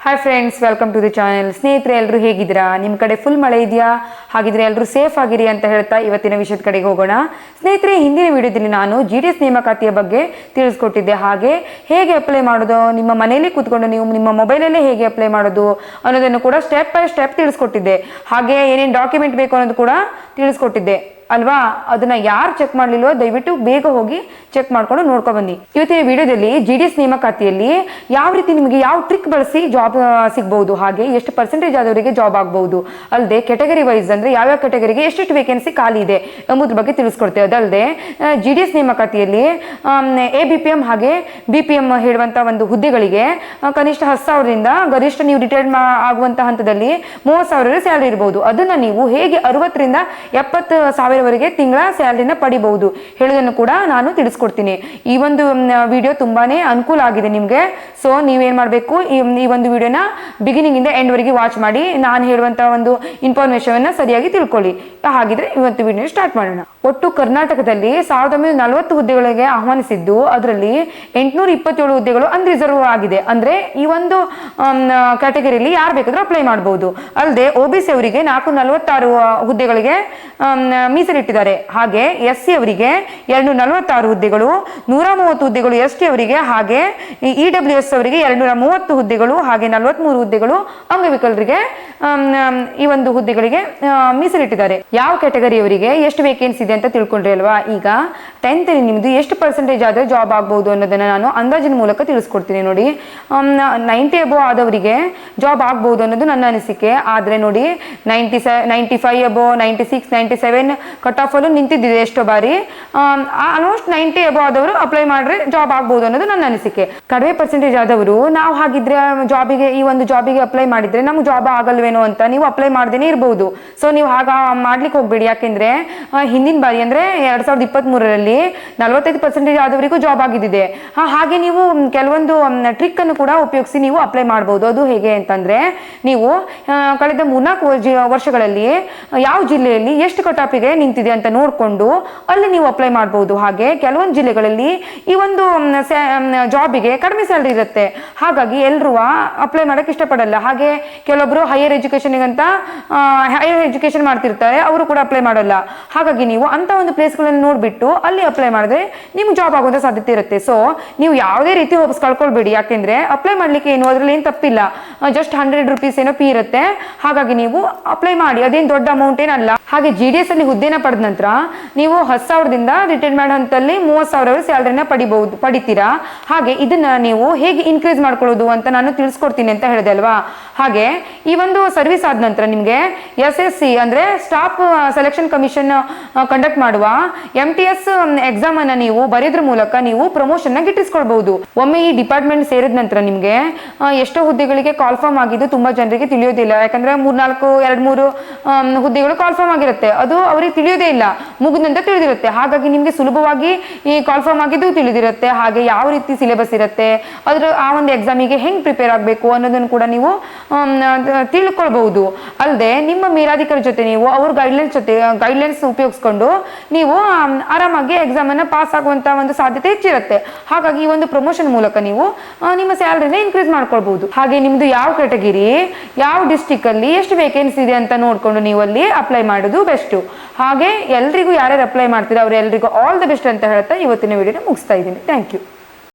Hi friends, welcome to the channel. ಸ್ನೇಹಿತರೆ, ಎಲ್ಲರೂ ಹೇಗಿದ್ದೀರಾ? ನಿಮ್ಮ ಕಡೆ ಫುಲ್ ಮಳೆ ಇದೆಯಾ? ಹಾಗಿದ್ರೆ ಎಲ್ಲರೂ ಸೇಫ್ ಆಗಿರಿ ಅಂತ ಹೇಳ್ತಾ ಇವತ್ತಿನ ವಿಷಯದ ಕಡೆಗೆ ಹೋಗೋಣ. ಸ್ನೇಹಿತರೆ, ಹಿಂದಿನ ವಿಡಿಯೋದಲ್ಲಿ ನಾನು GDS ನೇಮಕಾತಿಯ ಬಗ್ಗೆ ತಿಳಿಸ್ಕೊಟ್ಟಿದ್ದೆ. ಹಾಗೆ ಹೇಗೆ ಅಪ್ಲೈ ಮಾಡೋದು, ನಿಮ್ಮ ಮನೆಯಲ್ಲಿ ಕೂತ್ಕೊಂಡು ನೀವು ನಿಮ್ಮ ಮೊಬೈಲಲ್ಲೇ ಹೇಗೆ ಅಪ್ಲೈ ಮಾಡೋದು ಅನ್ನೋದನ್ನು ಕೂಡ ಸ್ಟೆಪ್ ಬೈ ಸ್ಟೆಪ್ ತಿಳಿಸ್ಕೊಟ್ಟಿದ್ದೆ. ಹಾಗೆ ಏನೇನು ಡಾಕ್ಯುಮೆಂಟ್ ಬೇಕು ಅನ್ನೋದು ಕೂಡ ತಿಳಿಸ್ಕೊಟ್ಟಿದ್ದೆ ಅಲ್ವಾ? ಅದನ್ನ ಯಾರು ಚೆಕ್ ಮಾಡಲಿಲ್ಲೋ ದಯವಿಟ್ಟು ಬೇಗ ಹೋಗಿ ಚೆಕ್ ಮಾಡ್ಕೊಂಡು ನೋಡ್ಕೊ ಬನ್ನಿ. ಇವತ್ತಿನ ವಿಡಿಯೋದಲ್ಲಿ GDS ನೇಮಕಾತಿಯಲ್ಲಿ ಯಾವ ರೀತಿ ನಿಮಗೆ ಯಾವ ಟ್ರಿಕ್ ಬಳಸಿ ಜಾಬ್ ಸಿಗ್ಬಹುದು, ಹಾಗೆ ಎಷ್ಟು ಪರ್ಸೆಂಟೇಜ್ ಆದವರಿಗೆ ಜಾಬ್ ಆಗಬಹುದು, ಅಲ್ಲದೆ ಕೆಟಗರಿ ವೈಸ್ ಅಂದ್ರೆ ಯಾವ್ಯಾವ ಕೆಟಗರಿಗೆ ಎಷ್ಟೆಷ್ಟು ವೇಕೆನ್ಸಿ ಖಾಲಿ ಇದೆ ಎಂಬುದ್ರ ಬಗ್ಗೆ ತಿಳಿಸ್ಕೊಡ್ತೇವೆ. ಅದಲ್ಲದೆ GDS ನೇಮಕಾತಿಯಲ್ಲಿ ABPM ಹಾಗೆ BPM ಹೇಳುವಂತ ಒಂದು ಹುದ್ದೆಗಳಿಗೆ ಕನಿಷ್ಠ 10,000ರಿಂದ ಗರಿಷ್ಠ ನೀವು ರಿಟೈರ್ಡ್ ಆಗುವಂತಹ ಹಂತದಲ್ಲಿ 30,000 ಸ್ಯಾಲರಿ ಇರಬಹುದು. ಅದನ್ನ ನೀವು ಹೇಗೆ 60ರಿಂದ 70,000ವರೆಗೆ ತಿಂಗಳ ಸ್ಯಾಲರಿನ ಪಡಿಬಹುದು ಹೇಳೋದನ್ನು ಕೂಡ ನಾನು ತಿಳಿಸ್ಕೊಡ್ತೀನಿ. ಈ ಒಂದು ವಿಡಿಯೋ ತುಂಬಾನೇ ಅನುಕೂಲ ಆಗಿದೆ ನಿಮಗೆ. ಸೊ ನೀವೇನ್ ಮಾಡಬೇಕು, ಈ ಒಂದು ವಿಡಿಯೋನ ಬಿಗಿನಿಂಗ್ ಇಂದ ಎಂಡ್ ವರೆಗೆ ವಾಚ್ ಮಾಡಿ ನಾನು ಹೇಳುವಂತಹ ಒಂದು ಇನ್ಫಾರ್ಮೇಶನ್ ಸರಿಯಾಗಿ ತಿಳ್ಕೊಳ್ಳಿ. ಹಾಗಿದ್ರೆ ಇವತ್ತು ವಿಡಿಯೋ ಸ್ಟಾರ್ಟ್ ಮಾಡೋಣ. ಒಟ್ಟು ಕರ್ನಾಟಕದಲ್ಲಿ 1940 ಹುದ್ದೆಗಳಿಗೆ ಆಹ್ವಾನಿಸಿದ್ದು, ಅದರಲ್ಲಿ 827 ಹುದ್ದೆಗಳು ಅನ್ರಿಸರ್ವ್ ಆಗಿದೆ. ಅಂದ್ರೆ ಈ ಒಂದು ಕ್ಯಾಟಗರಿಯಲ್ಲಿ ಯಾರು ಬೇಕಾದ್ರೂ ಅಪ್ಲೈ ಮಾಡಬಹುದು. ಅಲ್ಲದೆ OBC ಅವರಿಗೆ 446 ಹುದ್ದೆಗಳಿಗೆ ಮೀಸಲಿಟ್ಟಿದ್ದಾರೆ. ಹಾಗೆ SC ಅವರಿಗೆ 246 ಹುದ್ದೆಗಳು, 130 ಹುದ್ದೆಗಳು ST ಅವರಿಗೆ, ಹಾಗೆ EWS ಅವರಿಗೆ 230 ಹುದ್ದೆಗಳು, ಹಾಗೆ 43 ಹುದ್ದೆಗಳು ಅಂಗವಿಕಲರಿಗೆ ಈ ಒಂದು ಹುದ್ದೆಗಳಿಗೆ ಮೀಸಲಿಟ್ಟಿದ್ದಾರೆ. ಯಾವ ಕ್ಯಾಟಗರಿಯವರಿಗೆ ಎಷ್ಟು ವೇಕೆನ್ಸಿ ಇದೆ ಅಂತ ತಿಳ್ಕೊಂಡ್ರಿ ಅಲ್ವಾ? ಈಗ 10th ನಿಮ್ದು ಎಷ್ಟು ಪರ್ಸೆಂಟೇಜ್ ಆದ್ರೆ ಜಾಬ್ ಆಗ್ಬಹುದು ಅನ್ನೋದನ್ನ ನಾನು ಅಂದಾಜಿನ ಮೂಲಕ ತಿಳಿಸ್ಕೊಡ್ತೀನಿ. ನೋಡಿ, 90 ಅಬೋ ಆದವರಿಗೆ ಜಾಬ್ ಆಗ್ಬಹುದು ಅನ್ನೋದು ನನ್ನ ಅನಿಸಿಕೆ. ಆದ್ರೆ ನೋಡಿ, 95 ಅಬೋ, 96, 97 ಕಟ್ ಆಫ್ ಅಲ್ಲೂ ನಿಂತಿದ್ದಿದೆ ಎಷ್ಟೋ ಬಾರಿ. ಆಲ್ಮೋಸ್ಟ್ 90 ಅಬೋ ಆದವರು ಅಪ್ಲೈ ಮಾಡ್ರೆ ಜಾಬ್ ಆಗ್ಬಹುದು ಅನ್ನೋದು ನನ್ನ ಅನಿಸಿಕೆ. ಕಡಿಮೆ ಪರ್ಸೆಂಟೇಜ್ ಆದವರು ನಾವು ಹಾಗಿದ್ರೆ ಈ ಒಂದು ಜಾಬಿಗೆ ಅಪ್ಲೈ ಮಾಡಿದ್ರೆ ನಮ್ಗೆ ಜಾಬ್ ಆಗಲ್ವೇನೋ ಅಂತ ನೀವು ಅಪ್ಲೈ ಮಾಡ್ದೇನೆ ಇರಬಹುದು. ಸೊ ನೀವು ಹಾಗ ಮಾಡ್ಲಿಕ್ಕೆ ಹೋಗ್ಬೇಡಿ. ಯಾಕೆಂದ್ರೆ ಹಿಂದಿನ ಬಾರಿ ಅಂದ್ರೆ 2023ರಲ್ಲಿ 45% ಆದವರಿಗೂ ಜಾಬ್ ಆಗಿದ್ದಿದೆ. ಹಾಗೆ ನೀವು ಕೆಲವೊಂದು ಟ್ರಿಕ್ ಅನ್ನು ಕೂಡ ಉಪಯೋಗಿಸಿ ನೀವು ಅಪ್ಲೈ ಮಾಡಬಹುದು. ಅದು ಹೇಗೆ ಅಂತಂದ್ರೆ, ನೀವು ಕಳೆದ 3-4 ವರ್ಷಗಳಲ್ಲಿ ಯಾವ ಜಿಲ್ಲೆಯಲ್ಲಿ ಎಷ್ಟು ಕಟಾಪಿಗೆ ನಿಂತಿದೆ ಅಂತ ನೋಡ್ಕೊಂಡು ಅಲ್ಲಿ ನೀವು ಅಪ್ಲೈ ಮಾಡಬಹುದು. ಹಾಗೆ ಕೆಲವೊಂದು ಜಿಲ್ಲೆಗಳಲ್ಲಿ ಈ ಒಂದು ಜಾಬಿಗೆ ಕಡಿಮೆ ಸ್ಯಾಲರಿ ಇರುತ್ತೆ. ಹಾಗಾಗಿ ಎಲ್ಲರೂ ಅಪ್ಲೈ ಮಾಡಕ್ಕೆ ಇಷ್ಟಪಡಲ್ಲ. ಹಾಗೆ ಕೆಲವೊಬ್ರು ಹೈಯರ್ ಎಜುಕೇಶನ್ ಮಾಡ್ತಿರ್ತಾರೆ, ಅವರು ಕೂಡ ಅಪ್ಲೈ ಮಾಡಲ್ಲ. ಹಾಗಾಗಿ ನೀವು ಅಂತ ಒಂದು ಪ್ಲೇಸ್ಗಳನ್ನು ನೋಡ್ಬಿಟ್ಟು ಅಲ್ಲಿ ಅಪ್ಲೈ ಮಾಡಿದ್ರೆ ನಿಮ್ಗೆ ಜಾಬ್ ಆಗುವಂತ ಸಾಧ್ಯತೆ ಇರುತ್ತೆ. ಸೊ ನೀವು ಯಾವುದೇ ರೀತಿ ಹೋಪ್ಸ್ ಕಳ್ಕೊಳ್ಬೇಡಿ. ಯಾಕೆಂದ್ರೆ ಅಪ್ಲೈ ಮಾಡ್ಲಿಕ್ಕೆ ಏನು ಅದ್ರಲ್ಲಿ ಏನು ತಪ್ಪಿಲ್ಲ. ಜಸ್ಟ್ 100 ರೂಪೀಸ್ ಏನೋ ಫೀ ಇರುತ್ತೆ. ಹಾಗಾಗಿ ನೀವು ಅಪ್ಲೈ ಮಾಡಿ, ಅದೇನು ದೊಡ್ಡ ಅಮೌಂಟ್ ಏನಲ್ಲ. ಹಾಗೆ GDS ಅಲ್ಲಿ ಹುದ್ದೆನ ಪಡೆದ ನಂತರ ನೀವು 10,000ದಿಂದ ರಿಟೈರ್ಮೆಂಟ್ ಹಂತದಲ್ಲಿ 30,000 ಸ್ಯಾಲರಿನ ಪಡಿತೀರಾ. ಹಾಗೆ ಇದನ್ನ ನೀವು ಹೇಗೆ ಇನ್ಕ್ರೀಸ್ ಮಾಡ್ಕೊಳ್ಳೋದು ಅಂತ ನಾನು ತಿಳಿಸ್ಕೊಡ್ತೀನಿ ಅಂತ ಹೇಳಿದೆ ಅಲ್ವಾ? ಹಾಗೆ ಈ ಒಂದು ಸರ್ವಿಸ್ ಆದ ನಂತರ ನಿಮಗೆ SSC ಅಂದ್ರೆ ಸ್ಟಾಫ್ ಸೆಲೆಕ್ಷನ್ ಕಮಿಷನ್ ಕಂಡಕ್ಟ್ ಮಾಡುವ MTS ಎಕ್ಸಾಮ್ ಅನ್ನ ನೀವು ಬರೆಯೋದ್ರ ಮೂಲಕ ನೀವು ಪ್ರಮೋಷನ್ ನ ಗಿಟ್ಟಿಸ್ಕೊಳ್ಬಹುದು. ಒಮ್ಮೆ ಈ ಡಿಪಾರ್ಟ್ಮೆಂಟ್ ಸೇರಿದ ನಂತರ ನಿಮ್ಗೆ ಎಷ್ಟೋ ಹುದ್ದೆಗಳಿಗೆ ಕಾಲ್ಫಾರ್ಮ್ ಆಗಿದ್ದು ತುಂಬಾ ಜನರಿಗೆ ತಿಳಿಯೋದಿಲ್ಲ. ಯಾಕಂದ್ರೆ 2-3 ಹುದ್ದೆಗಳು ಕಾಲ್ಫಾರ್ಮ್ ಆಗಿರುತ್ತೆ, ಅದು ಅವ್ರಿಗೆ ತಿಳಿಯೋದೇ ಇಲ್ಲ, ಮುಗಿದಂತ ತಿಳಿದಿರುತ್ತೆ. ಹಾಗಾಗಿ ನಿಮ್ಗೆ ಸುಲಭವಾಗಿ ಈ ಕಾಲ್ಫಾರ್ಮ್ ಆಗಿದ್ದು ತಿಳಿದಿರುತ್ತೆ. ಹಾಗೆ ಯಾವ ರೀತಿ ಸಿಲೆಬಸ್ ಇರುತ್ತೆ, ಅದ್ರ ಆ ಒಂದು ಎಕ್ಸಾಮಿಗೆ ಹೆಂಗ್ ಪ್ರಿಪೇರ್ ಆಗಬೇಕು ಅನ್ನೋದನ್ನು ಕೂಡ ನೀವು ತಿಳ್ಕೊಳ್ಬಹುದು. ಅಲ್ಲದೆ ನಿಮ್ಮ ಮೇಲಾಧಿಕಾರಿ ಜೊತೆ ನೀವು ಅವ್ರ ಗೈಡ್ಲೈನ್ಸ್ ಉಪಯೋಗಿಸ್ಕೊಂಡು ನೀವು ಆರಾಮಾಗಿ ಎಕ್ಸಾಮ್ ಅನ್ನ ಪಾಸ್ ಆಗುವಂತ ಒಂದು ಸಾಧ್ಯತೆ ಹೆಚ್ಚಿರುತ್ತೆ. ಹಾಗಾಗಿ ಈ ಒಂದು ಪ್ರಮೋಷನ್ ಮೂಲಕ ನೀವು ನಿಮ್ಮ ಸ್ಯಾಲರಿನ ಇನ್ಕ್ರೀಸ್ ಮಾಡ್ಕೊಳ್ಬಹುದು. ಹಾಗೆ ನಿಮ್ದು ಯಾವ ಕ್ಯಾಟಗರಿ, ಯಾವ ಡಿಸ್ಟ್ರಿಕ್ಟ್ ಅಲ್ಲಿ ಎಷ್ಟು ವೇಕೆನ್ಸಿ ಇದೆ ಅಂತ ನೋಡ್ಕೊಂಡು ನೀವು ಅಲ್ಲಿ ಅಪ್ಲೈ ಮಾಡೋದು ಬೆಸ್ಟ್. ಹಾಗೆ ಎಲ್ರಿಗೂ ಯಾರ್ಯಾರು ಅಪ್ಲೈ ಮಾಡ್ತೀರಾ ಅವರೆಲ್ಲರಿಗೂ ಆಲ್ ದ ಬೆಸ್ಟ್ ಅಂತ ಹೇಳ್ತಾ ಇವತ್ತಿನ ವಿಡಿಯೋನ ಮುಗಿಸ್ತಾ ಇದ್ದೀನಿ. Thank you.